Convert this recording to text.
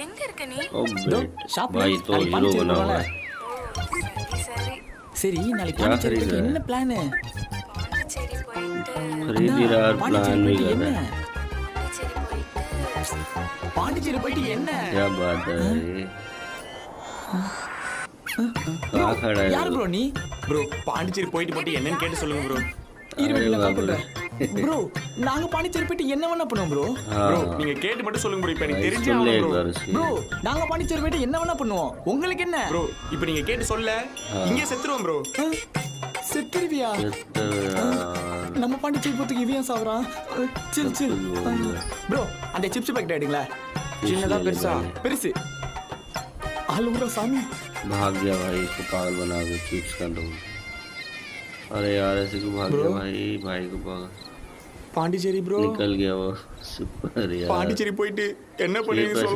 எங்க இருக்க நீ? ओ दो बेट ஷாப்ல भाई तो நாளைக்கு हीरो பாண்டிச்சேரி बना போறோம்ல. हुआ है। சரி சரி நாளைக்கு क्या பாண்டிச்சேரி खरीद போயிட்டு रहा என்ன है? பிளான்? பாண்டிச்சேரி போயிட்டு खरीद ही रहा और பாண்டிச்சேரி प्लान भी போயிட்டு कर என்ன? रहा है। பாண்டிச்சேரி போயிட்டு என்ன? क्या बात है ये? कहाँ खड़ा है யார் वो? ப்ரோ நீ? ப்ரோ பாண்டிச்சேரி போயிட்டு மட்டும் என்னன்னு கேட்டு சொல்லுங்க ப்ரோ. இருபது अरे நான் बाप கால் रे। பண்றேன். ப்ரோ நாங்க பாண்டிச்சேரி போயிட்டு என்ன வேணா பண்ணுவோம் ப்ரோ. ப்ரோ हाँ நீங்க கேட்டு மட்டும் சொல்லுங்க ப்ரோ. இப்போ எனக்கு भाई தெரிஞ்சே सुन ले ஆகணும் एक ப்ரோ. बार उसकी। ப்ரோ நாங்க பாண்டிச்சேரி போயிட்டு என்ன வேணா பண்ணுவோம். உங்களுக்கு என்ன? ப்ரோ இப்போ நீங்க கேட்டு சொல்ல இங்கே செத்துருவோம் ப்ரோ. செத்துருவியா? तो यार நம்ம பாண்டிச்சேரி போறதுக்கு இவன் சாவறான். சில் சில். ப்ரோ அந்த சிப்ஸ் பாக்கெட் எடுங்களா? சின்னதா ले பெருசா? ले। பெருசு. ஆளுடா சாமி. भाग गया भाई इसको पागल बना के चिप्स का दो। अरे यार ऐसे क्यों भाग गया Bro? भाई को भाग பாண்டிச்சேரி ப்ரோ. निकल गया वो सुपर यार பாண்டிச்சேரி போயிட்டு என்ன பண்ணுவீங்க ठीक है, சொல்லுங்க.